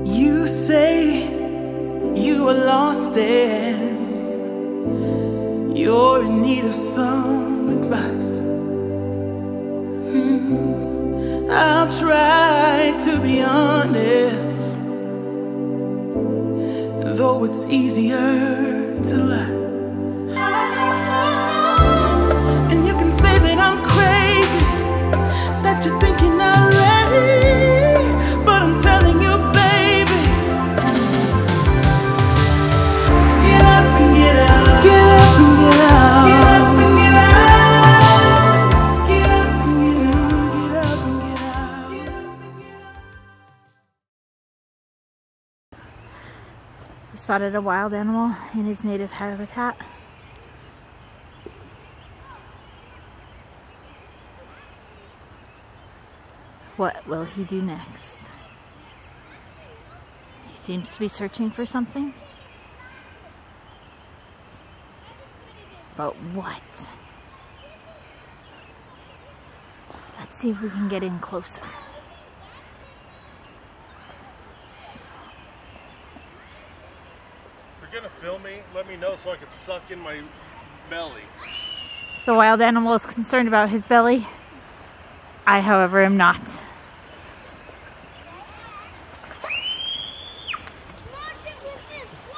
You say you are lost and you're in need of some advice. I'll try to be honest, though it's easier to lie. And you can say that I'm crazy, that you're thinking already, but I'm telling you, baby, get up and get out. Get up and get out. Get up and get out. Get up and get out. Get up and get out. We spotted a wild animal in his native habitat. What will he do next? He seems to be searching for something. But what? Let's see if we can get in closer. If you're gonna film me, let me know so I can suck in my belly. The wild animal is concerned about his belly. I, however, am not.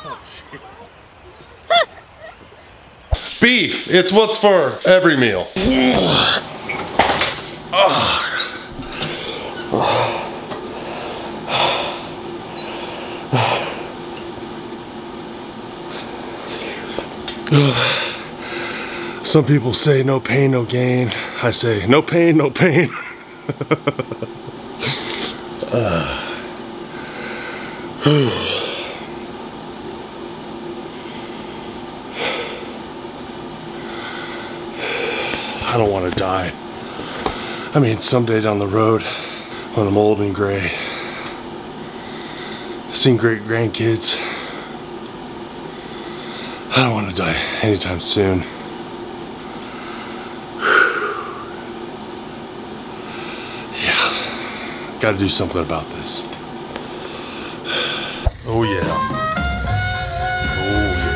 Oh, jeez. Beef, it's what's for every meal. Some people say no pain, no gain. I say no pain, no pain. I don't want to die. I mean, someday down the road, when I'm old and gray, seeing great grandkids, I don't want to die anytime soon. Yeah, gotta do something about this. Oh yeah. Oh yeah.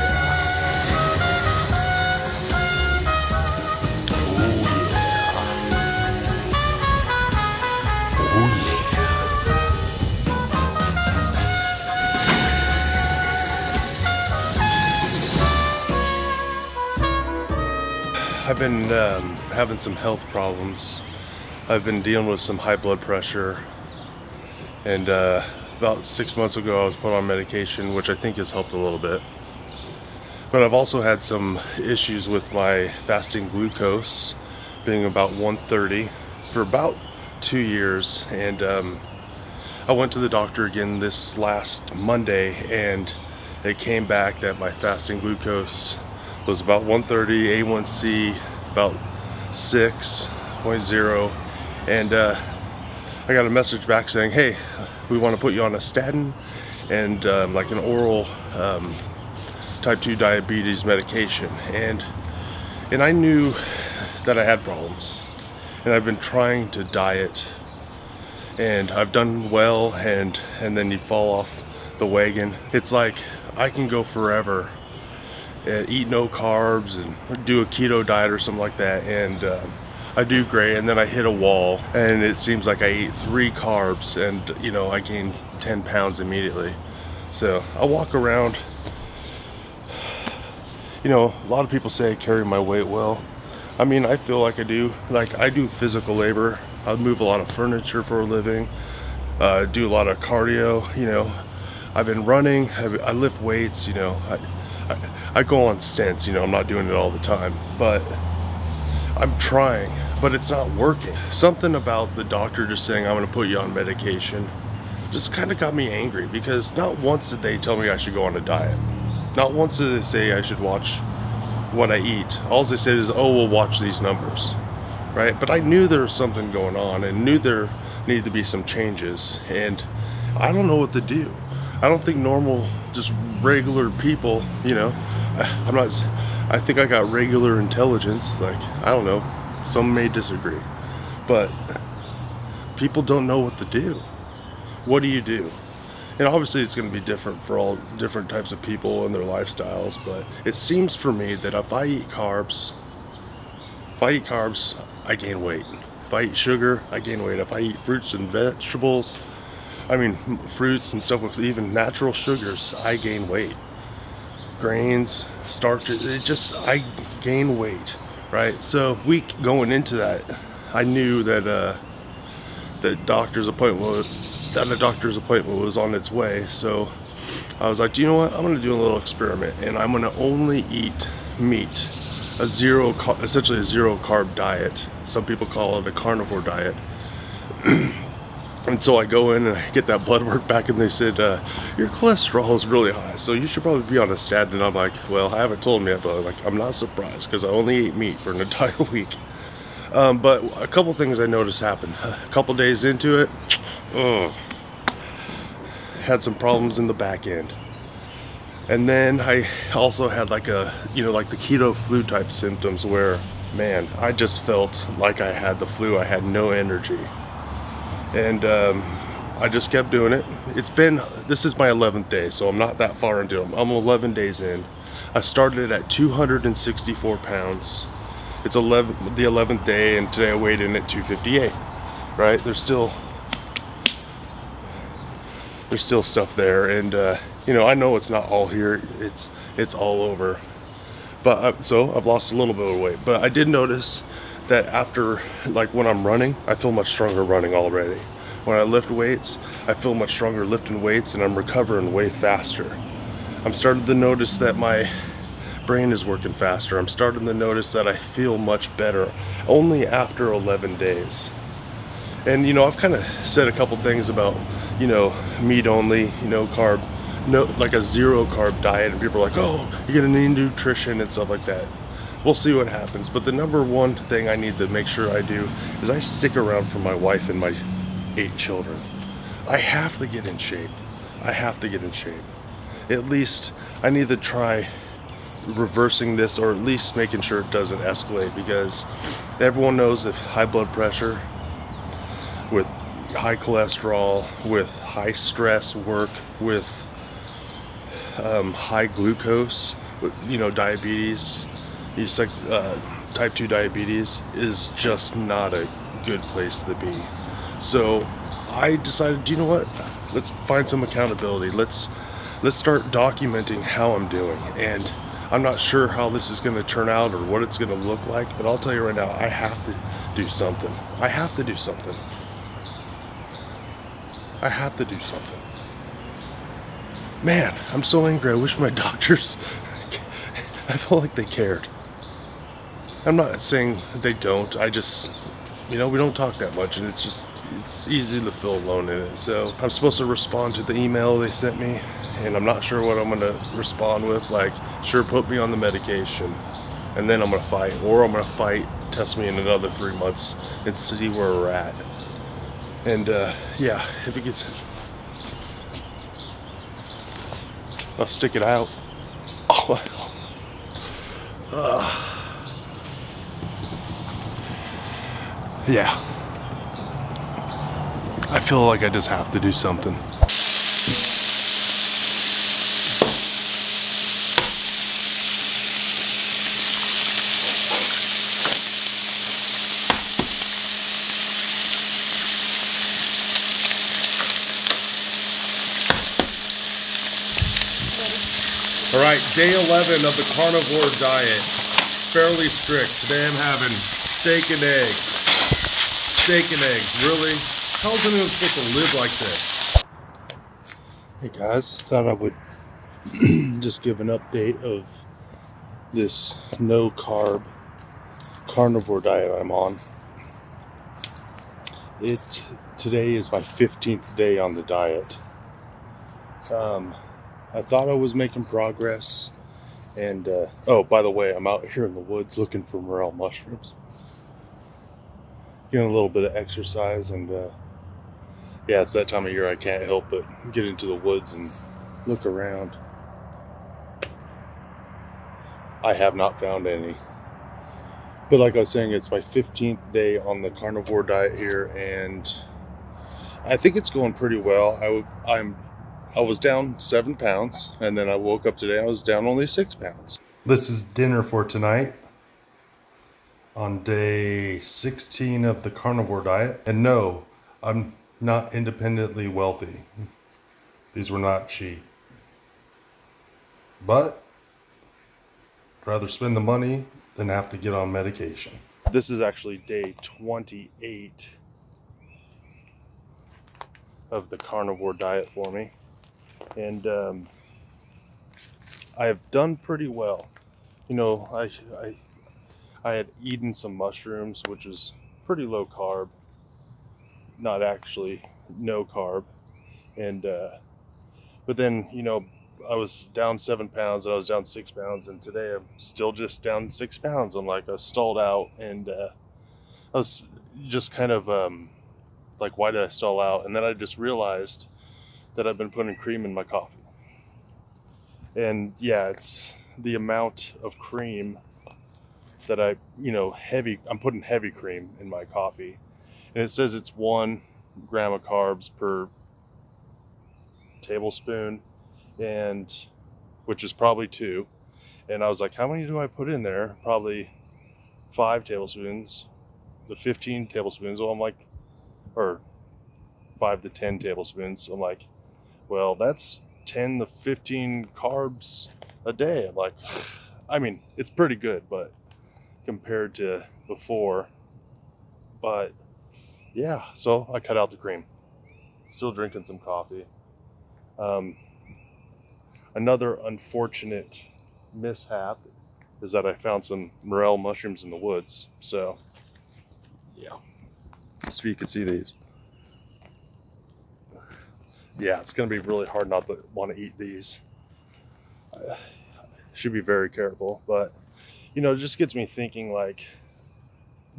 I've been having some health problems. I've been dealing with some high blood pressure, and about 6 months ago I was put on medication, which I think has helped a little bit. But I've also had some issues with my fasting glucose being about 130 for about 2 years, and I went to the doctor again this last Monday, and it came back that my fasting glucose was about 130, A1C about 6.0, and I got a message back saying, hey, we want to put you on a statin and like an oral type 2 diabetes medication, and I knew that I had problems, and I've been trying to diet, and I've done well, and then you fall off the wagon. It's like I can go forever and eat no carbs and do a keto diet or something like that, and I do great, and then I hit a wall, and it seems like I eat 3 carbs and, you know, I gain 10 pounds immediately. So I walk around, you know, a lot of people say I carry my weight well. I mean, I feel like I do. Like, I do physical labor. I move a lot of furniture for a living, do a lot of cardio, you know. I've been running, I lift weights, you know. I go on stints, you know, I'm not doing it all the time, but I'm trying, but it's not working. Something about the doctor just saying I'm gonna put you on medication just kind of got me angry, because not once did they tell me I should go on a diet. Not once did they say I should watch what I eat. All they said is, oh, we'll watch these numbers, right? But I knew there was something going on, and knew there needed to be some changes, and I don't know what to do. I don't think normal, just regular people, you know, I think I got regular intelligence. Like, I don't know, some may disagree, but people don't know what to do. What do you do? And obviously it's going to be different for all different types of people and their lifestyles, but it seems for me that if I eat carbs, I gain weight. If I eat sugar, I gain weight. If I eat fruits and vegetables, fruits and stuff with even natural sugars, I gain weight. Grains, starches, I gain weight, right? So going into that, I knew that the doctor's appointment was on its way. So I was like, do you know what? I'm gonna do a little experiment, and I'm gonna only eat meat, essentially a zero carb diet. Some people call it a carnivore diet. And so I go in and I get that blood work back, and they said, your cholesterol is really high, so you should probably be on a statin. And I'm like, well, I haven't told me yet, but I'm not surprised because I only ate meat for an entire week. But a couple things I noticed happen. A couple days into it, had some problems in the back end. And then I also had like the keto flu type symptoms where, man, I just felt like I had the flu. I had no energy. And I just kept doing it. This is my 11th day, so I'm not that far into it. I'm 11 days in. I started at 264 pounds. It's the 11th day, and today I weighed in at 258, right? There's still stuff there, and I know it's not all here. It's all over. But so I've lost a little bit of weight. But I did notice that after, like when I'm running, I feel much stronger running already. When I lift weights, I feel much stronger lifting weights, and I'm recovering way faster. I'm starting to notice that my brain is working faster. I'm starting to notice that I feel much better only after 11 days. And I've kind of said a couple things about, meat only, like a zero carb diet, and people are like, oh, you're gonna need nutrition and stuff like that. We'll see what happens. But the number one thing I need to make sure I do is I stick around for my wife and my 8 children. I have to get in shape. At least I need to try reversing this, or at least making sure it doesn't escalate, because everyone knows if high blood pressure, with high cholesterol, with high stress work, with high glucose, diabetes, type 2 diabetes is just not a good place to be. So I decided, you know what, let's find some accountability. Let's start documenting how I'm doing. And I'm not sure how this is going to turn out or what it's going to look like, but I'll tell you right now, I have to do something. I have to do something. Man, I'm so angry. I wish my doctors, I felt like they cared. I'm not saying they don't. I just, we don't talk that much, and it's easy to feel alone in it. So I'm supposed to respond to the email they sent me, and I'm not sure what I'm going to respond with. Like, sure, put me on the medication, and then I'm going to fight. Or I'm going to fight, test me in another 3 months, and see where we're at. And yeah, if it gets, I'll stick it out. Yeah, I feel like I just have to do something. All right, day 11 of the carnivore diet. Fairly strict. Today I'm having steak and eggs. Steak and eggs, really? How is anyone supposed to live like this? Hey guys, thought I would just give an update of this no carb carnivore diet I'm on. Today is my 15th day on the diet. I thought I was making progress, and oh, by the way, I'm out here in the woods looking for morel mushrooms. Getting a little bit of exercise, and yeah, it's that time of year I can't help but get into the woods and look around. I have not found any. But like I was saying, it's my 15th day on the carnivore diet here, and I think it's going pretty well. I was down 7 pounds, and then I woke up today, I was down only 6 pounds. This is dinner for tonight on day 16 of the carnivore diet. And no, I'm not independently wealthy. These were not cheap. But I'd rather spend the money than have to get on medication. This is actually day 28 of the carnivore diet for me. And I've done pretty well. You know, I had eaten some mushrooms, which is pretty low carb, not actually no carb. And but then, you know, I was down 7 pounds and I was down 6 pounds, and today I'm still just down 6 pounds. I'm like, I stalled out, and I was just kind of like, why did I stall out? And then I just realized that I've been putting cream in my coffee. And yeah, it's the amount of cream that I'm putting heavy cream in my coffee. And it says it's 1 gram of carbs per tablespoon, and which is probably 2. And I was like, how many do I put in there? Probably 5 tablespoons, the 15 tablespoons. Well, I'm like, or 5 to 10 tablespoons. I'm like, well, that's 10 to 15 carbs a day. I'm like, I mean, it's pretty good, but compared to before. But yeah, so I cut out the cream. Still drinking some coffee. Another unfortunate mishap is that I found some morel mushrooms in the woods. So yeah, just so you can see these. Yeah, it's gonna be really hard not to want to eat these. Should be very careful, but you know, it just gets me thinking, like,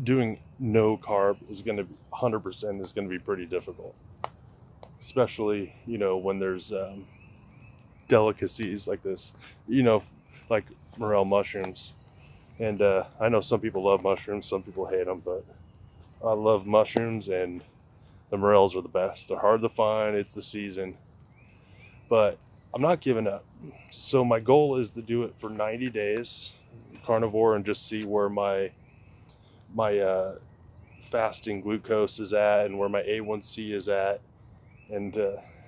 doing no carb is gonna be 100% is gonna be pretty difficult, especially, you know, when there's delicacies like this, you know, like morel mushrooms. And I know some people love mushrooms, some people hate them, but I love mushrooms, and the morels are the best. They're hard to find, it's the season, but I'm not giving up. So my goal is to do it for 90 days carnivore and just see where my fasting glucose is at and where my A1C is at, and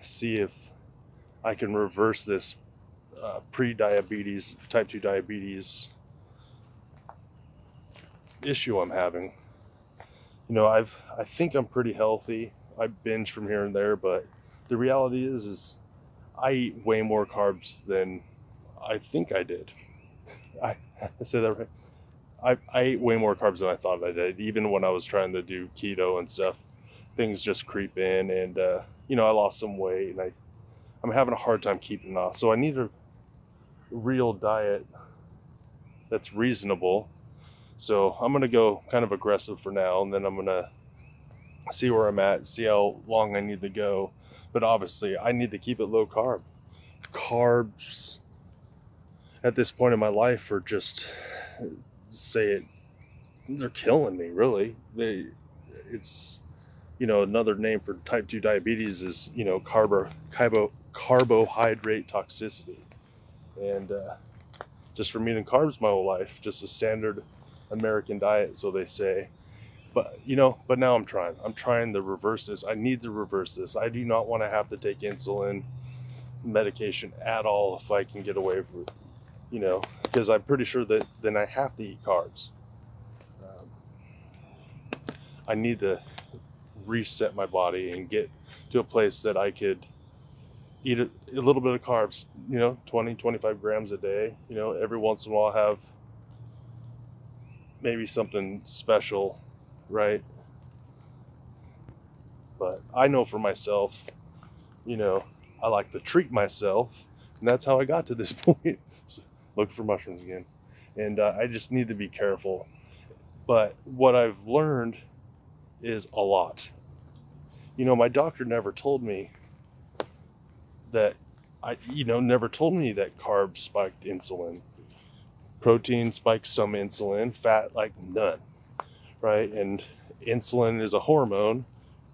see if I can reverse this pre-diabetes, type 2 diabetes issue I'm having. You know, I think I'm pretty healthy. I binge from here and there, but the reality is I eat way more carbs than I think I did. I say that right. I ate way more carbs than I thought I did. Even when I was trying to do keto and stuff, things just creep in, and you know, I lost some weight, and I'm having a hard time keeping it off. So I need a real diet that's reasonable. So I'm gonna go kind of aggressive for now, and then I'm gonna see where I'm at, see how long I need to go. But obviously I need to keep it low carb. Carbs at this point in my life are just, they're killing me, really. It's, you know, another name for type 2 diabetes is, you know, carbohydrate toxicity. And just from eating carbs my whole life, just a standard American diet, so they say. But you know, but now I'm trying to reverse this. I need to reverse this. I do not want to have to take insulin medication at all if I can get away from it, you know, because I'm pretty sure that then I have to eat carbs. I need to reset my body and get to a place that I could eat a little bit of carbs, you know, 20, 25 grams a day. You know, every once in a while have maybe something special, right? But I know for myself, you know, I like to treat myself, and that's how I got to this point. So, looking for mushrooms again. And I just need to be careful. But what I've learned is a lot. You know, my doctor never told me that, never told me that carbs spiked insulin. Protein spikes some insulin, fat like none, right? And insulin is a hormone,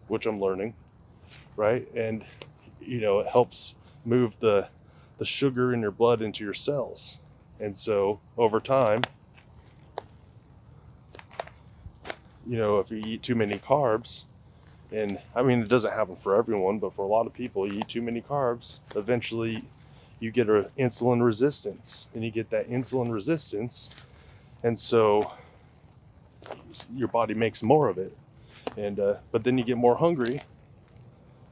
which I'm learning, right? And, you know, it helps move the sugar in your blood into your cells. And so over time, you know, if you eat too many carbs, and I mean, it doesn't happen for everyone, but for a lot of people, you eat too many carbs, eventually you get an insulin resistance, and you get that insulin resistance, and so your body makes more of it. And but then you get more hungry,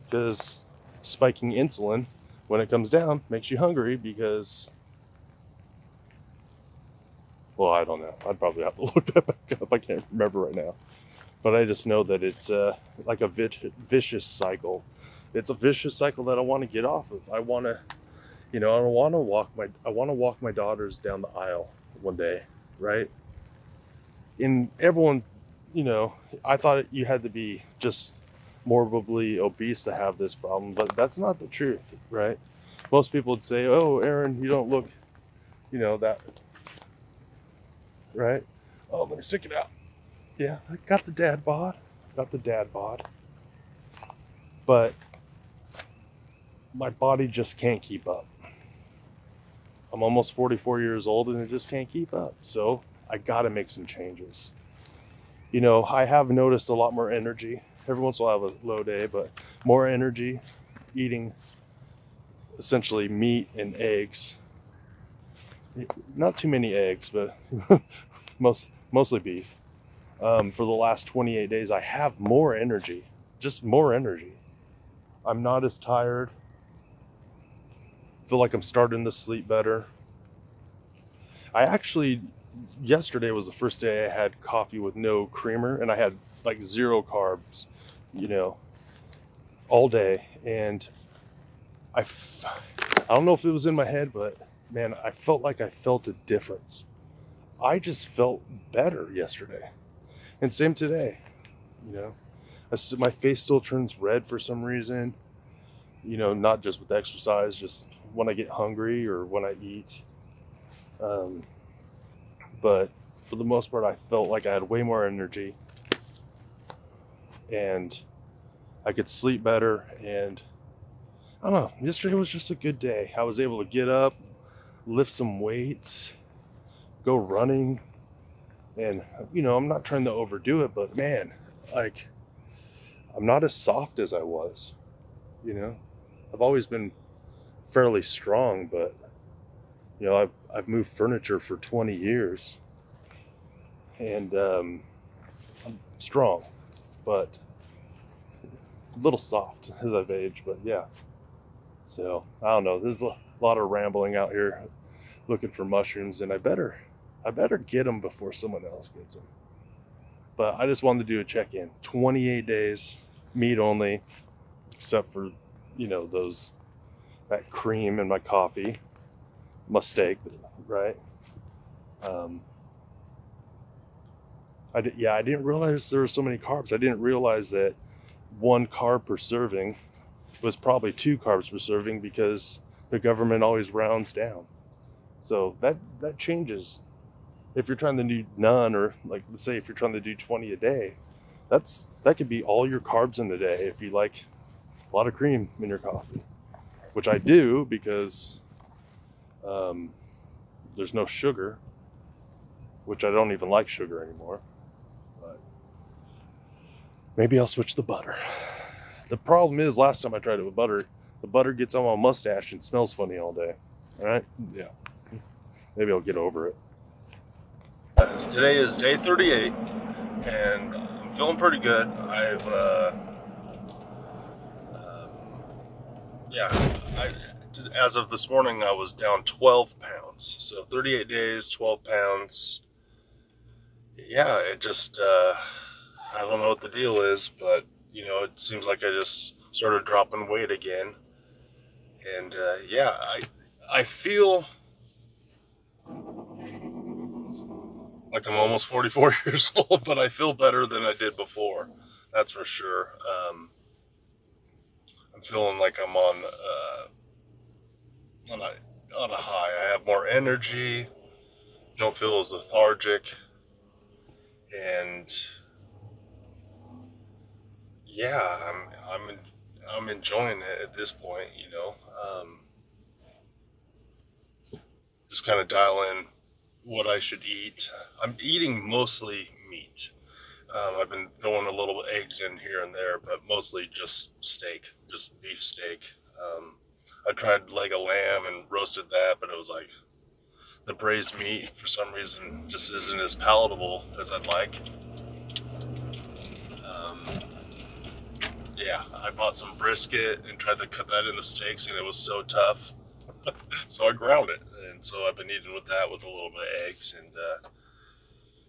because spiking insulin when it comes down makes you hungry, because, well, I don't know, I'd probably have to look that back up, I can't remember right now, but I just know that it's like a vicious cycle. It's a vicious cycle that I want to get off of. I want to, you know, I want to walk my daughters down the aisle one day, right? And everyone, you know, I thought you had to be just morbidly obese to have this problem, but that's not the truth, right? Most people would say, oh, Aaron, you don't look, you know, that, right? Oh, let me stick it out. Yeah, I got the dad bod. But my body just can't keep up. I'm almost 44 years old and it just can't keep up. So I gotta make some changes. You know, I have noticed a lot more energy. Every once in a while I have a low day, but more energy eating essentially meat and eggs. Not too many eggs, but mostly beef. For the last 28 days, I have more energy, just more energy. I'm not as tired. Feel like I'm starting to sleep better. I actually, yesterday was the first day I had coffee with no creamer, and I had like 0 carbs, you know, all day. And I don't know if it was in my head, but man, I felt like I felt a difference. I just felt better yesterday. And same today, you know. My face still turns red for some reason, you know, not just with exercise, just when I get hungry or when I eat. But for the most part, I felt like I had way more energy and I could sleep better. And I don't know, yesterday was just a good day. I was able to get up, lift some weights, go running. And, you know, I'm not trying to overdo it, but man, like, I'm not as soft as I was, you know. I've always been fairly strong, but, you know, I've moved furniture for 20 years, and I'm strong, but a little soft as I've aged, but yeah. So, I don't know, there's a lot of rambling out here looking for mushrooms, and I better get them before someone else gets them. But I just wanted to do a check-in. 28 days, meat only, except for, you know, that cream in my coffee. Mistake, right? I didn't realize there were so many carbs. I didn't realize that 1 carb per serving was probably 2 carbs per serving, because the government always rounds down. So that changes. If you're trying to do none, or like, let's say if you're trying to do 20 a day, that could be all your carbs in a day if you like a lot of cream in your coffee, which I do, because there's no sugar, which I don't even like sugar anymore. But maybe I'll switch to butter. The problem is, last time I tried it with butter, the butter gets on my mustache and smells funny all day. All right? Yeah. Maybe I'll get over it. Today is day 38, and I'm feeling pretty good. As of this morning, I was down 12 pounds. So 38 days, 12 pounds. Yeah, it just, I don't know what the deal is, but, you know, it seems like I just started dropping weight again. And, yeah, I feel like I'm almost 44 years old, but I feel better than I did before. That's for sure. I'm feeling like I'm on a high. I have more energy, don't feel as lethargic, and yeah, I'm enjoying it at this point, you know. Just kind of dial in what I should eat. I'm eating mostly meat. I've been throwing a little eggs in here and there, but mostly just steak, just beef steak. I tried leg of lamb and roasted that, but it was like the braised meat for some reason just isn't as palatable as I'd like. Yeah, I bought some brisket and tried to cut that into steaks, and it was so tough. So I ground it, and so I've been eating with that with a little bit of eggs. And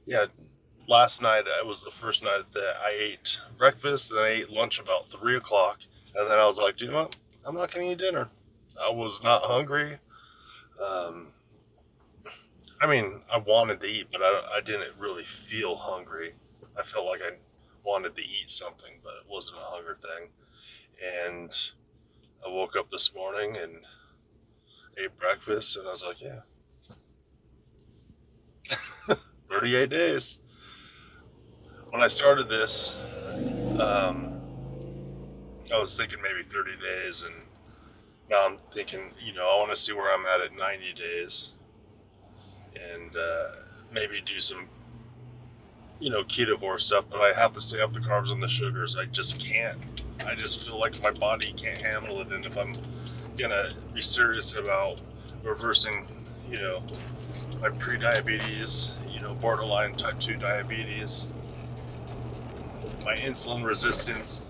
yeah, last night was the first night that I ate breakfast, and I ate lunch about 3 o'clock, and then I was like, you know what? I'm not gonna eat dinner. I was not hungry. I mean, I wanted to eat, but I didn't really feel hungry. I felt like I wanted to eat something, but it wasn't a hunger thing. And I woke up this morning and ate breakfast, and I was like, yeah. 38 days. When I started this, I was thinking maybe 30 days, and now I'm thinking, you know, I want to see where I'm at 90 days, and maybe do some, you know, ketovore stuff, but I have to stay off the carbs and the sugars. I just can't. I just feel like my body can't handle it, and if I'm gonna be serious about reversing, you know, my pre-diabetes, you know, borderline type 2 diabetes, my insulin resistance,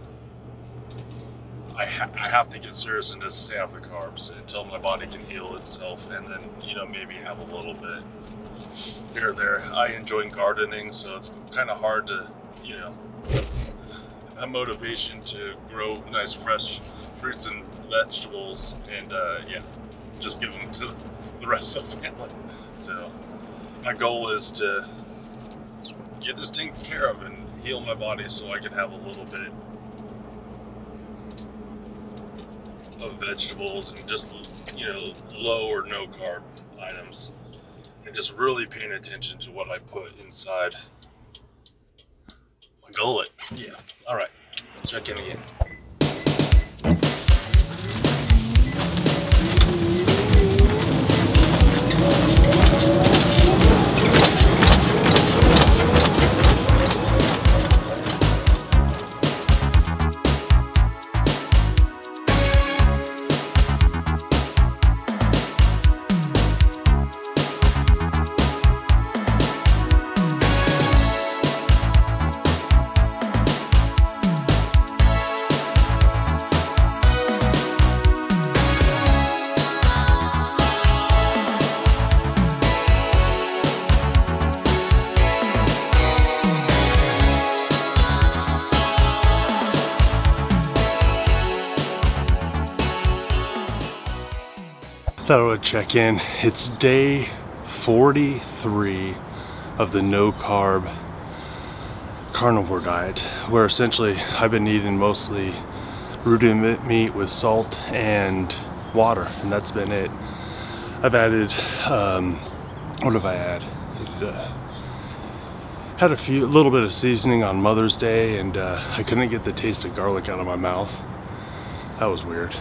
I have to get serious and just stay off the carbs until my body can heal itself, and then, you know, maybe have a little bit here or there. I enjoy gardening, so it's kind of hard to, you know, have motivation to grow nice fresh fruits and vegetables, and yeah, just give them to the rest of the family. So my goal is to get this taken care of and heal my body so I can have a little bit of vegetables and just, you know, low or no carb items, and just really paying attention to what I put inside my gullet. Yeah. All right. Check in again. Thought I would check in. It's day 43 of the no carb carnivore diet, where essentially I've been eating mostly rooted meat with salt and water, and that's been it. I've added, what have I had? Had a little bit of seasoning on Mother's Day, and I couldn't get the taste of garlic out of my mouth. That was weird.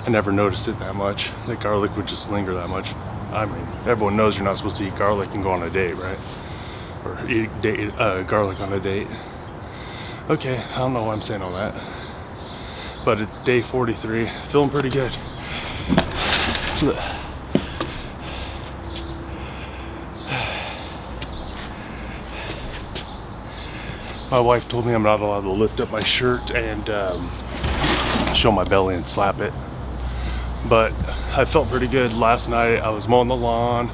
I never noticed it that much, that garlic would just linger that much. I mean, everyone knows you're not supposed to eat garlic and go on a date, right? Or eat garlic on a date. Okay, I don't know why I'm saying all that. But it's day 43, feeling pretty good. My wife told me I'm not allowed to lift up my shirt and show my belly and slap it. But I felt pretty good last night. I was mowing the lawn,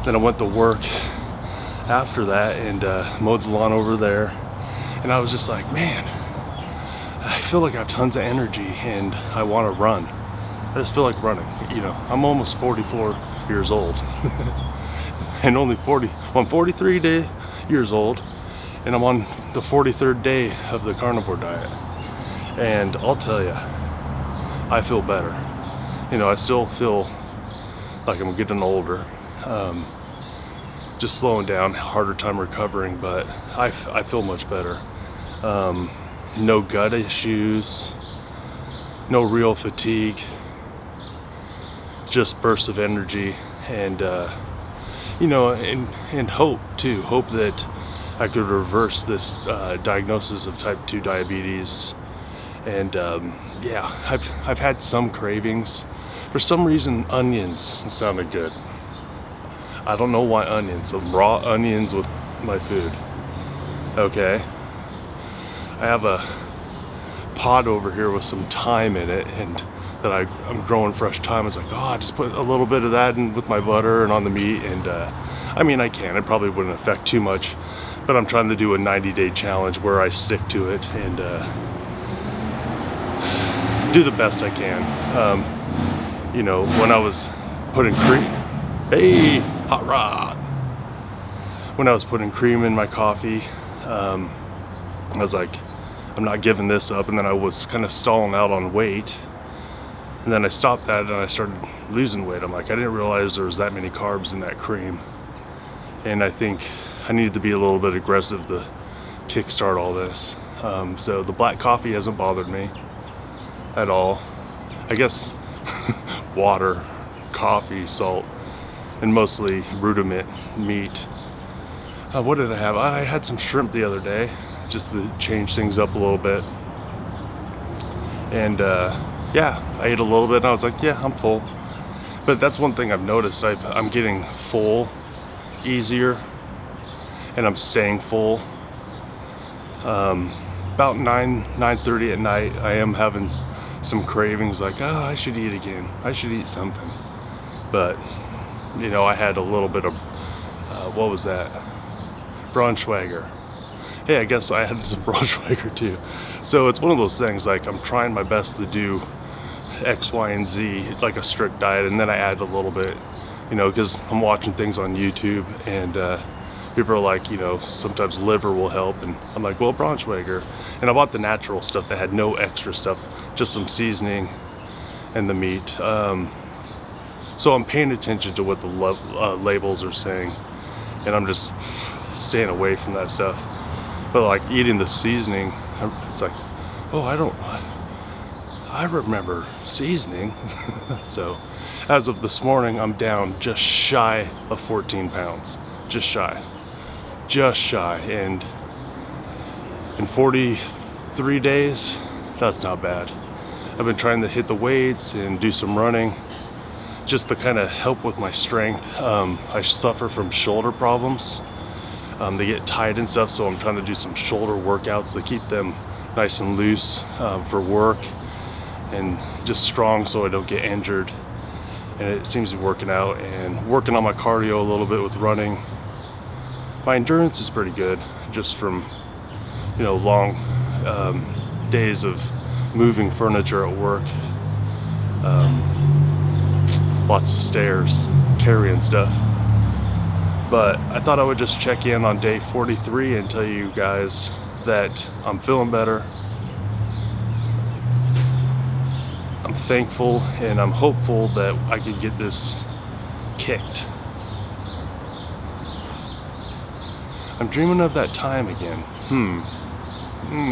then I went to work after that and mowed the lawn over there, and I was just like, man, I feel like I have tons of energy and I want to run. I just feel like running. You know, I'm almost 44 years old and only 40, well, I'm 43 years old, and I'm on the 43rd day of the carnivore diet, and I'll tell you, I feel better. You know, I still feel like I'm getting older, just slowing down, harder time recovering, but I feel much better. No gut issues, no real fatigue, just bursts of energy, and you know, and hope too. Hope that I could reverse this diagnosis of type 2 diabetes. And yeah, I've had some cravings. For some reason, onions sounded good. I don't know why onions. Some raw onions with my food. Okay. I have a pot over here with some thyme in it, and that I'm growing fresh thyme. It's like, oh, I just put a little bit of that in with my butter and on the meat, and I mean, I can. It probably wouldn't affect too much, but I'm trying to do a 90-day challenge where I stick to it and do the best I can. You know, when I was putting cream, hey, hot rod. When I was putting cream in my coffee, I was like, I'm not giving this up. And then I was kind of stalling out on weight. And then I stopped that and I started losing weight. I'm like, I didn't realize there was that many carbs in that cream. And I think I needed to be a little bit aggressive to kickstart all this. So the black coffee hasn't bothered me at all. I guess water, coffee, salt, and mostly rudiment meat. What did I have? I had some shrimp the other day, just to change things up a little bit. And yeah, I ate a little bit and I was like, yeah, I'm full. But that's one thing I've noticed. I'm getting full easier, and I'm staying full. About 9:30 at night, I am having some cravings, like, oh, I should eat again. I should eat something. But, you know, I had a little bit of, what was that? Braunschweiger. Hey, I guess I had some Braunschweiger too. So it's one of those things, like, I'm trying my best to do X, Y, and Z, like a strict diet, and then I add a little bit, you know, because I'm watching things on YouTube, and people are like, you know, sometimes liver will help, and I'm like, well, Braunschweiger. And I bought the natural stuff that had no extra stuff, just some seasoning and the meat. So I'm paying attention to what the labels are saying, and I'm just staying away from that stuff. But like eating the seasoning, it's like, oh, I remember seasoning. So as of this morning, I'm down just shy of 14 pounds, just shy. And in 43 days, that's not bad. I've been trying to hit the weights and do some running just to kind of help with my strength. I suffer from shoulder problems. They get tight and stuff, so I'm trying to do some shoulder workouts to keep them nice and loose for work and just strong so I don't get injured. And it seems to be working out, and working on my cardio a little bit with running. My endurance is pretty good, just from, you know, long days of moving furniture at work. Lots of stairs, carrying stuff. But I thought I would just check in on day 43 and tell you guys that I'm feeling better. I'm thankful and I'm hopeful that I can get this kicked. I'm dreaming of that time again.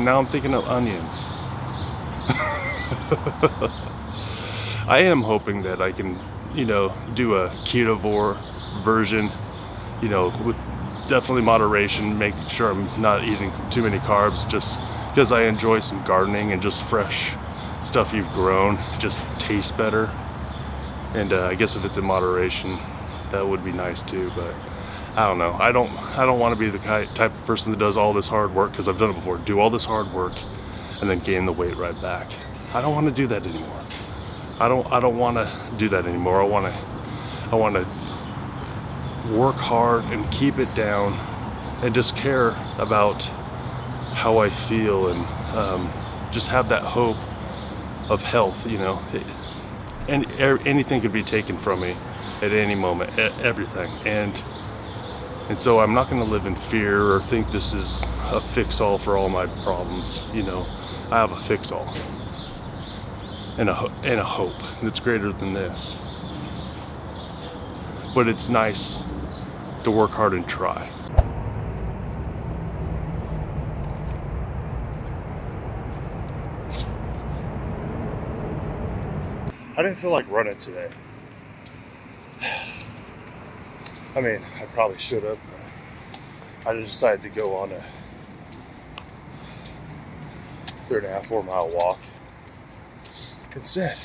Now I'm thinking of onions. I am hoping that I can, you know, do a carnivore version, you know, with definitely moderation, making sure I'm not eating too many carbs, just because I enjoy some gardening and just fresh stuff you've grown just tastes better. And I guess if it's in moderation, that would be nice too. But I don't know. I don't want to be the type of person that does all this hard work, because I've done it before. Do all this hard work and then gain the weight right back. I don't want to do that anymore. I don't want to do that anymore. I want to work hard and keep it down, and just care about how I feel, and just have that hope of health, you know. And anything could be taken from me at any moment, everything. And so I'm not going to live in fear or think this is a fix-all for all my problems. You know, I have a fix-all and a hope that's greater than this. But it's nice to work hard and try. I didn't feel like running today. I mean, I probably should have, but I just decided to go on a 3.5, 4 mile walk instead.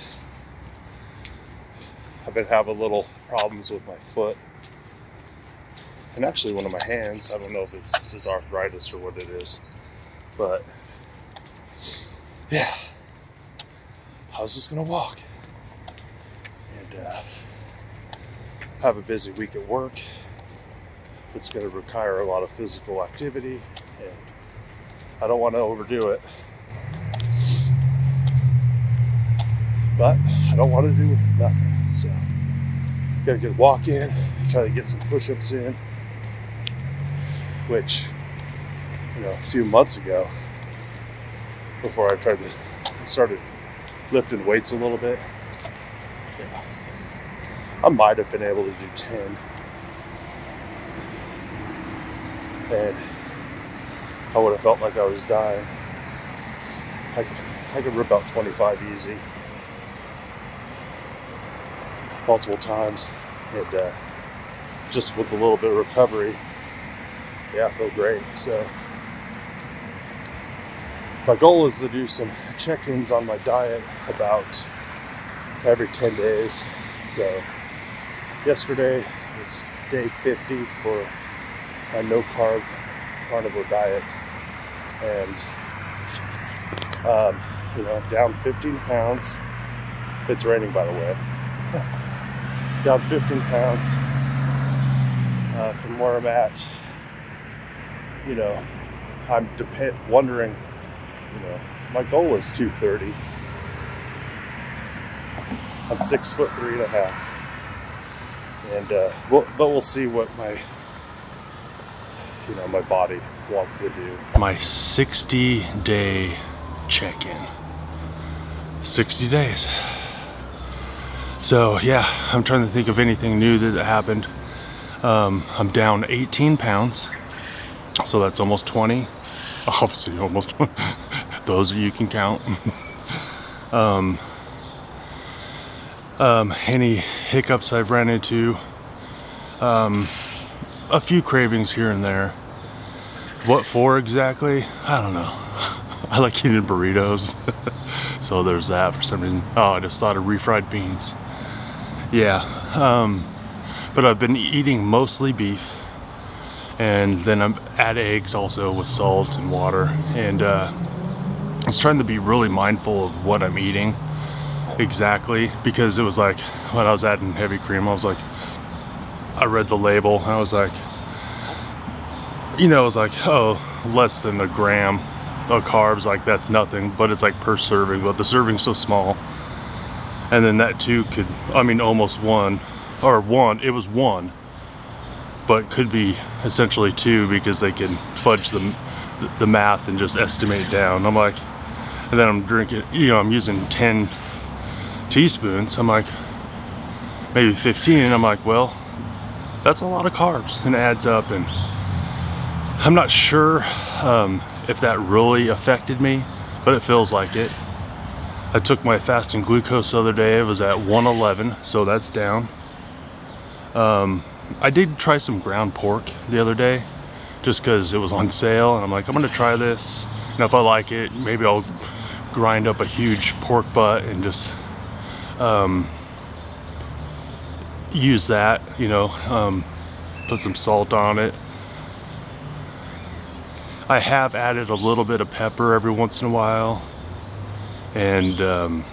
I've been having little problems with my foot, and actually one of my hands. I don't know if it's just arthritis or what it is, but yeah, I was just gonna walk and have a busy week at work. It's gonna require a lot of physical activity, and I don't want to overdo it, but I don't want to do nothing. So gotta get a walk in, try to get some push-ups in, which, you know, a few months ago, before I started lifting weights a little bit, yeah, I might have been able to do 10, and I would have felt like I was dying. I could rip out 25 easy, multiple times, and just with a little bit of recovery, yeah, I feel great. So my goal is to do some check-ins on my diet about every 10 days. So yesterday was day 50 for my no-carb carnivore diet, and you know, down 15 pounds. It's raining, by the way. Down 15 pounds from where I'm at. You know, I'm wondering, you know, my goal is 230. I'm 6'3.5", and but we'll see what my body wants to do. My 60-day check-in. 60 days. So yeah, I'm trying to think of anything new that happened. I'm down 18 pounds. So that's almost 20. Obviously, almost. Those of you can count. Any hiccups I've ran into. A few cravings here and there. What for exactly? I don't know. I like eating burritos. So there's that for some reason. Oh, I just thought of refried beans. Yeah. But I've been eating mostly beef. And then I'm add eggs also with salt and water, and I was trying to be really mindful of what I'm eating exactly, because it was like when I was adding heavy cream, I was like, I read the label and I was like, you know, it was like, oh, less than a gram of carbs, like that's nothing, but it's like per serving, but the serving's so small. And then that too could, I mean, almost one, it was one, but could be essentially 2, because they can fudge the math and just estimate down. I'm like, and then I'm drinking, you know, I'm using 10 teaspoons. I'm like, maybe 15, and I'm like, well, that's a lot of carbs, and it adds up. And I'm not sure if that really affected me, but it feels like it. I took my fasting glucose the other day. It was at 111, so that's down. I did try some ground pork the other day, just because it was on sale, and I'm like, I'm gonna try this, and if I like it, maybe I'll grind up a huge pork butt and just use that, you know, put some salt on it. I have added a little bit of pepper every once in a while, and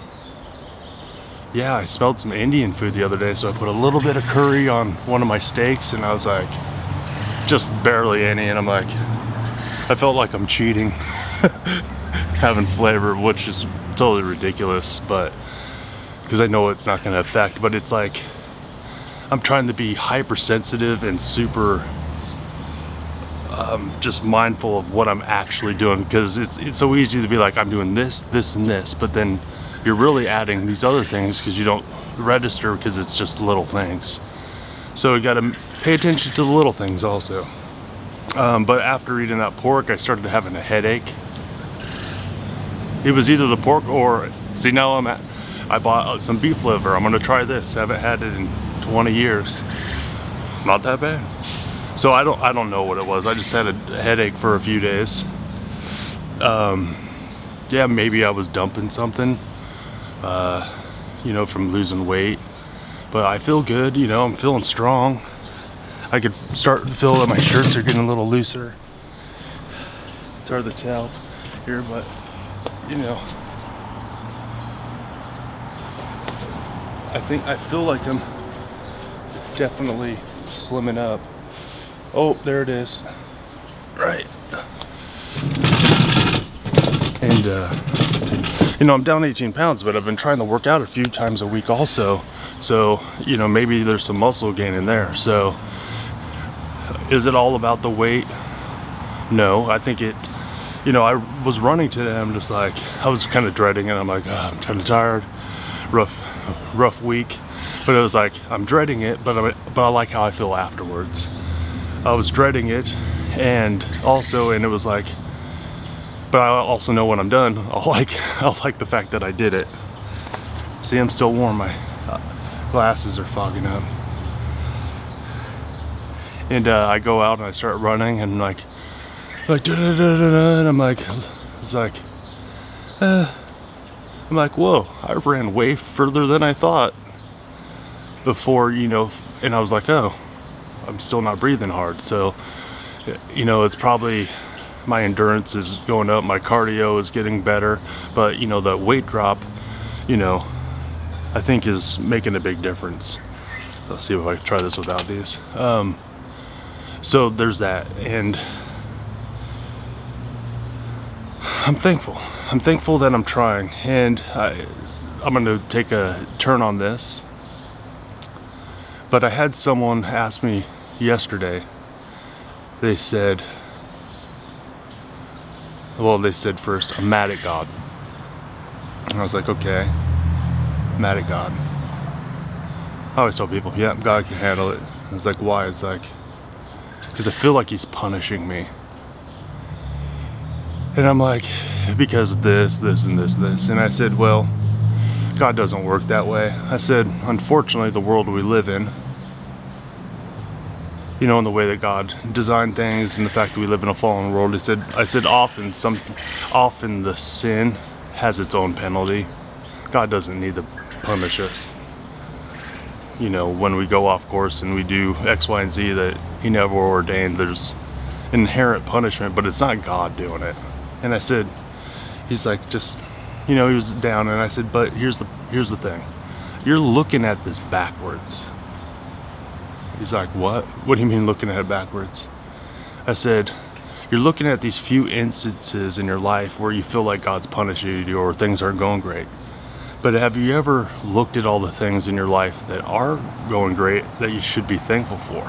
yeah, I smelled some Indian food the other day, so I put a little bit of curry on one of my steaks, and I was like, just barely any, and I'm like, I felt like I'm cheating having flavor, which is totally ridiculous, but because I know it's not going to affect, but it's like I'm trying to be hypersensitive and super just mindful of what I'm actually doing, because it's so easy to be like, I'm doing this, this, and this, but then you're really adding these other things because you don't register, because it's just little things. So you got to pay attention to the little things also. But after eating that pork, I started having a headache. It was either the pork or, see, now I'm I bought some beef liver. I'm gonna try this. Haven't had it in 20 years. Not that bad. So I don't know what it was. I just had a headache for a few days. Yeah, maybe I was dumping something, you know, from losing weight. But I feel good, you know, I'm feeling strong. I could start to feel that my shirts are getting a little looser. It's hard to tell here, but you know, I feel like I'm definitely slimming up. Oh, there it is. Right. And you know, I'm down 18 pounds, but I've been trying to work out a few times a week also. So, you know, maybe there's some muscle gain in there. So, is it all about the weight? No, I think it, you know, I was running today, I'm just like, I was kind of dreading it. I'm like, oh, I'm kind of tired, rough week. But it was like, I'm dreading it, but I like how I feel afterwards. I was dreading it, and it was like, but I also know when I'm done, I'll like the fact that I did it. See, I'm still warm. My glasses are fogging up. And I go out and I start running, and like and I'm like, it's like, I'm like, whoa, I ran way further than I thought before, you know, and I was like, oh, I'm still not breathing hard. So, you know, it's probably my endurance is going up, my cardio is getting better, but you know, the weight drop, you know, I think is making a big difference. Let's see if I can try this without these. So there's that, and I'm thankful. I'm thankful that I'm trying, and I'm gonna take a turn on this. But I had someone ask me yesterday, they said first, I'm mad at God. And I was like, okay, mad at God. I always tell people, yeah, God can handle it. I was like, why? It's like, because I feel like he's punishing me. And I'm like, because of this, and this. And I said, well, God doesn't work that way. I said, unfortunately, the world we live in, you know, in the way that God designed things and the fact that we live in a fallen world, I said often the sin has its own penalty. God doesn't need to punish us. You know, when we go off course and we do X, Y, and Z that he never ordained, there's inherent punishment, but it's not God doing it. And I said, he's like, just, you know, he was down, and I said, but here's the thing. You're looking at this backwards. He's like, what? What do you mean looking at it backwards? I said, you're looking at these few instances in your life where you feel like God's punishing you or things aren't going great. But have you ever looked at all the things in your life that are going great that you should be thankful for?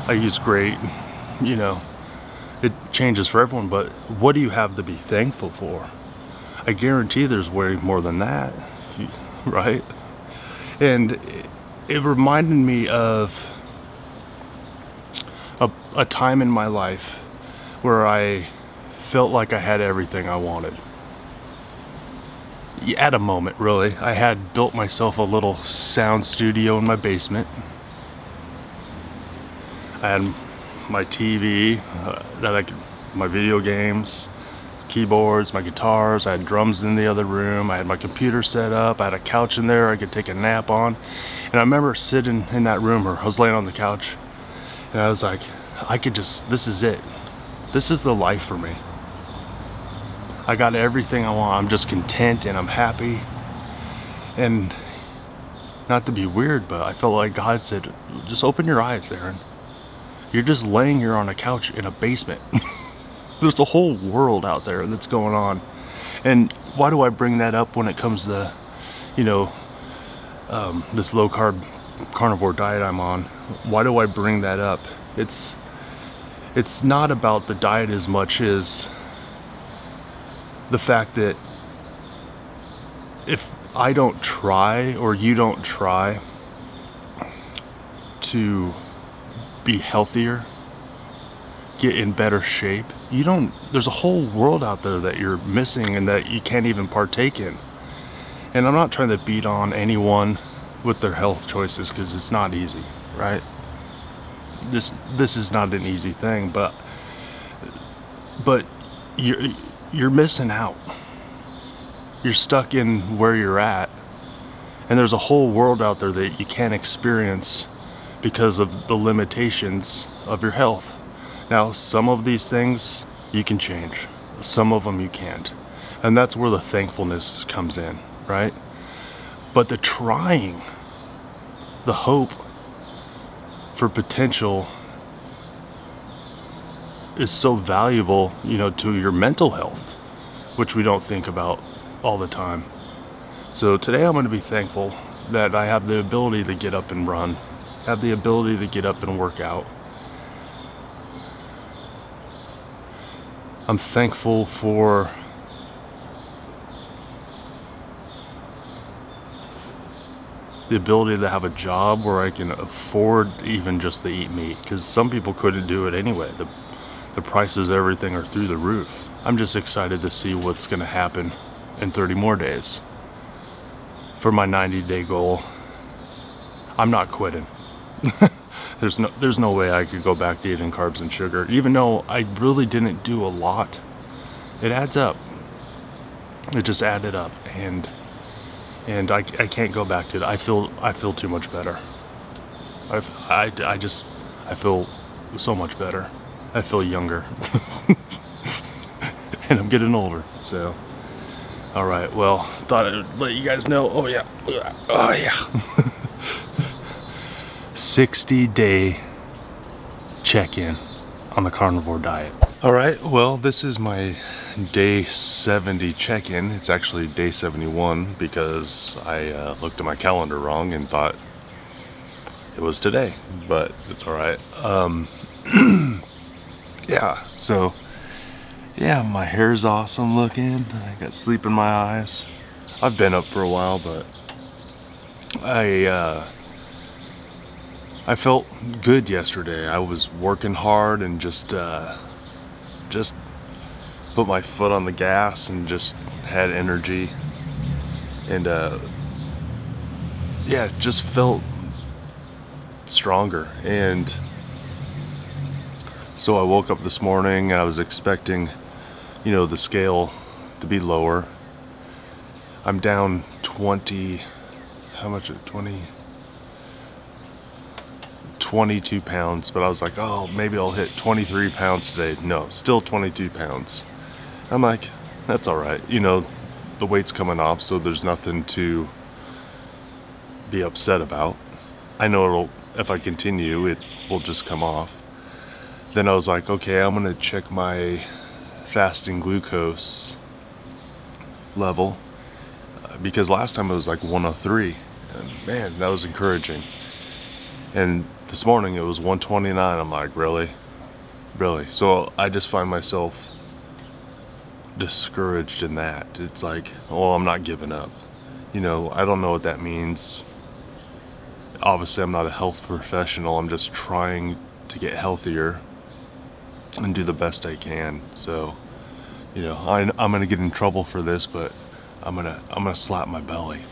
I use great, you know, it changes for everyone, but what do you have to be thankful for? I guarantee there's way more than that, right? And it reminded me of a time in my life where I felt like I had everything I wanted. At a moment, really. I had built myself a little sound studio in my basement. I had my TV, my video games, keyboards, my guitars. I had drums in the other room. I had my computer set up. I had a couch in there I could take a nap on. And I remember sitting in that room, or I was laying on the couch, and I was like, this is it. This is the life for me. I got everything I want. I'm just content and I'm happy. And not to be weird, but I felt like God said, just open your eyes, Aaron. You're just laying here on a couch in a basement. There's a whole world out there that's going on. And why do I bring that up when it comes to, you know, this low carb carnivore diet I'm on? Why do I bring that up? It's not about the diet as much as the fact that if I don't try, or you don't try to be healthier, get in better shape, there's a whole world out there that you're missing and that you can't even partake in. And I'm not trying to beat on anyone with their health choices, because it's not easy, right? This is not an easy thing, but you're missing out. You're stuck in where you're at, and there's a whole world out there that you can't experience because of the limitations of your health. Now, some of these things you can change, some of them you can't, and that's where the thankfulness comes in, right? But the trying, the hope for potential is so valuable, you know, to your mental health, which we don't think about all the time. So today I'm going to be thankful that I have the ability to get up and run, have the ability to get up and work out. I'm thankful for the ability to have a job where I can afford even just to eat meat, because some people couldn't do it anyway. The prices of everything are through the roof. I'm just excited to see what's going to happen in 30 more days for my 90-day goal. I'm not quitting. There's no way I could go back to eating carbs and sugar, even though I really didn't do a lot. It adds up. It just added up, and I can't go back to it. I feel too much better. I feel so much better. I feel younger. And I'm getting older, so. All right, well, thought I'd let you guys know. Oh yeah. 60-day check-in on the carnivore diet. All right, well, this is my day 70 check-in. It's actually day 71 because I looked at my calendar wrong and thought it was today, but it's all right. Yeah, so yeah, my hair's awesome looking. I got sleep in my eyes. I've been up for a while, but I felt good yesterday. I was working hard and just put my foot on the gas and just had energy, and yeah, just felt stronger. And so I woke up this morning and I was expecting, you know, the scale to be lower. I'm down 20, how much? 22 pounds, but I was like, oh, maybe I'll hit 23 pounds today. No, still 22 pounds. I'm like, that's all right. You know, the weight's coming off, so there's nothing to be upset about. I know if I continue, it will just come off. Then I was like, okay, I'm gonna check my fasting glucose level, because last time it was like 103, and man, that was encouraging. And this morning it was 129. I'm like, really? So I just find myself discouraged in that. It's like, well, I'm not giving up. You know, I don't know what that means. Obviously, I'm not a health professional. I'm just trying to get healthier and do the best I can. So, you know, I'm gonna get in trouble for this, but I'm gonna slap my belly.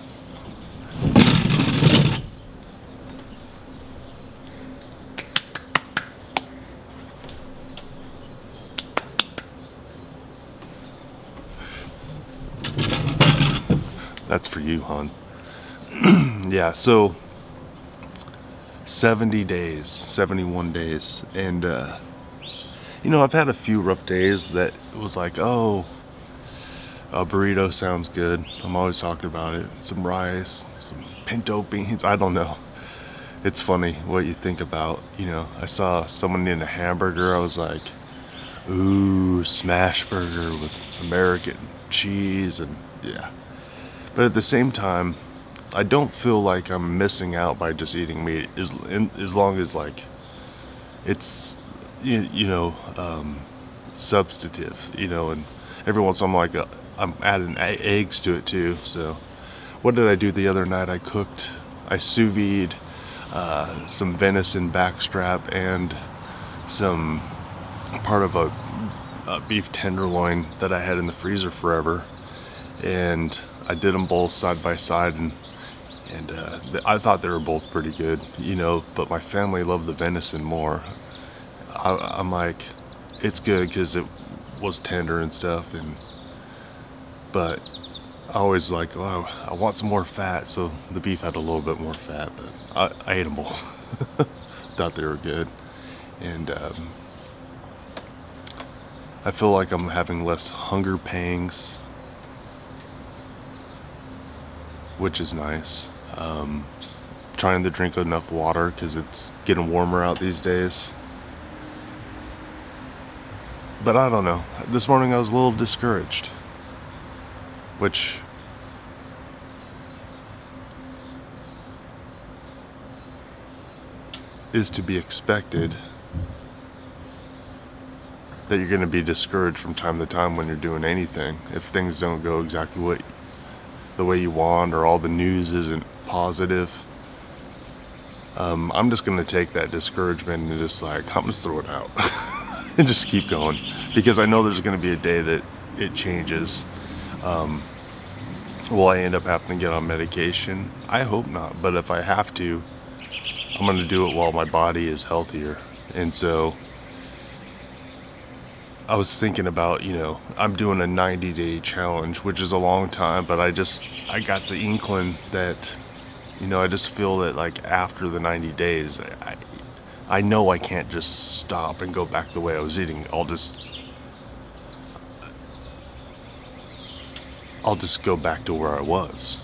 That's for you, hon. Yeah, so 70 days, 71 days, and you know, I've had a few rough days that was like, oh, a burrito sounds good. I'm always talking about it. Some rice, some pinto beans, I don't know. It's funny what you think about, you know. I saw someone in a hamburger, I was like, ooh, smash burger with American cheese, and yeah. But at the same time, I don't feel like I'm missing out by just eating meat, as long as like it's you know, substantive, you know. And every once in a while, like I'm adding eggs to it too. So what did I do the other night? I sous vide some venison backstrap and some part of a beef tenderloin that I had in the freezer forever, and I did them both side by side, and I thought they were both pretty good, you know, but my family loved the venison more. I'm like, it's good because it was tender and stuff, but I always like, oh, I want some more fat, so the beef had a little bit more fat, but I ate them both. Thought they were good, and I feel like I'm having less hunger pangs, which is nice. Trying to drink enough water because it's getting warmer out these days. But I don't know. This morning I was a little discouraged, which is to be expected, that you're going to be discouraged from time to time when you're doing anything. If things don't go exactly the way you want, or all the news isn't positive, I'm just going to take that discouragement and just like, I'm going to throw it out and just keep going, because I know there's going to be a day that it changes. Will I end up having to get on medication? I hope not, but if I have to, I'm going to do it while my body is healthier. And so I was thinking about, you know, I'm doing a 90-day challenge, which is a long time, but I got the inkling that, you know, I just feel that like after the 90 days, I know I can't just stop and go back the way I was eating. I'll just go back to where I was.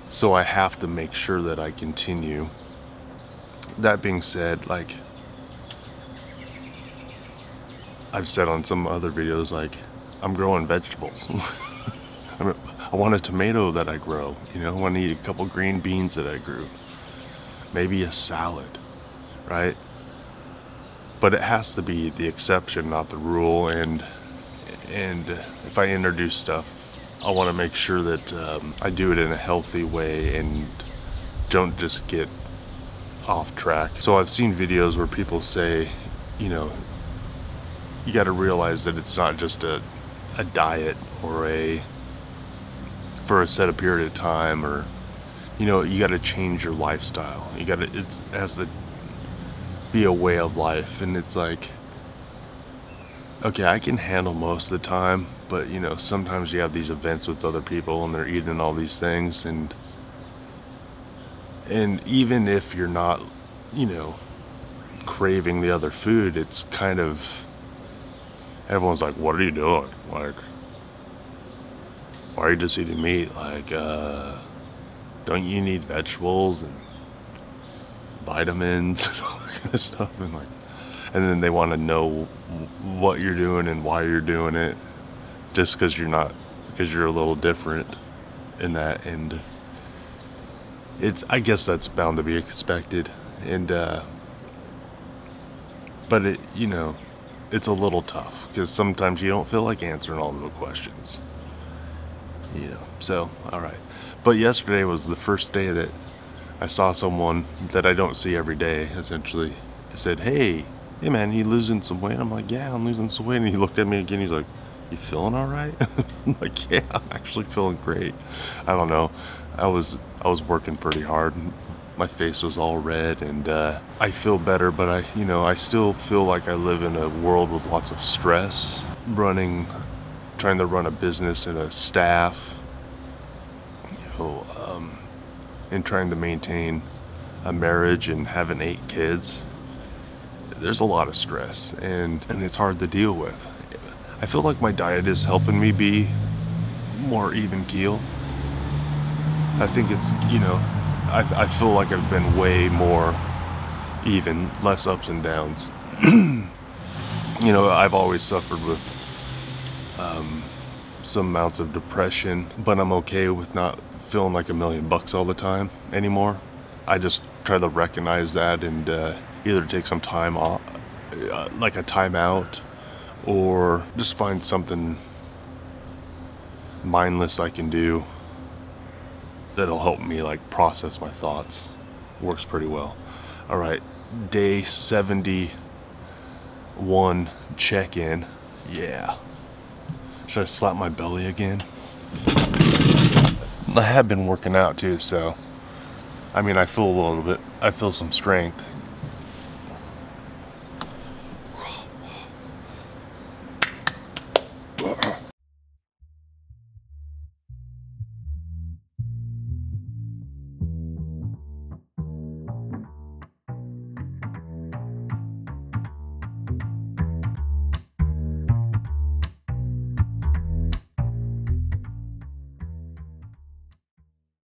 So I have to make sure that I continue. That being said, like I've said on some other videos, like I'm growing vegetables. I want a tomato that I grow, you know, I want to eat a couple green beans that I grew, maybe a salad, right? But it has to be the exception, not the rule. And if I introduce stuff, I want to make sure that I do it in a healthy way and don't just get off track. So I've seen videos where people say, you know, you got to realize that it's not just a diet or for a set period of time, or, you know, you got to change your lifestyle. It has to be a way of life. And it's like, okay, I can handle most of the time, but you know, sometimes you have these events with other people and they're eating all these things, and even if you're not, you know, craving the other food, it's kind of, everyone's like, what are you doing? Like, why are you just eating meat? Like, don't you need vegetables and vitamins and all that kind of stuff? And then they want to know what you're doing and why you're doing it, just because you're a little different in that. And I guess that's bound to be expected. And but it, you know, it's a little tough because sometimes you don't feel like answering all the questions, you know. So all right, but yesterday was the first day that I saw someone that I don't see every day. Essentially, I said, hey man, you losing some weight? I'm like, yeah, I'm losing some weight. And he looked at me again, he's like, you feeling all right? I'm like, yeah, I'm actually feeling great. I don't know, I was working pretty hard. My face was all red, and I feel better, but I still feel like I live in a world with lots of stress. Trying to run a business and a staff, you know, and trying to maintain a marriage and having 8 kids. There's a lot of stress, and it's hard to deal with. I feel like my diet is helping me be more even keel. I think it's, you know, I feel like I've been way more even, less ups and downs. You know, I've always suffered with some amounts of depression, but I'm okay with not feeling like $1,000,000 all the time anymore. I just try to recognize that and either take some time off, like a timeout, or just find something mindless I can do that'll help me like process my thoughts. Works pretty well. All right, day 71 check-in. Yeah. Should I slap my belly again? I have been working out too, so I mean, I feel a little bit, I feel some strength,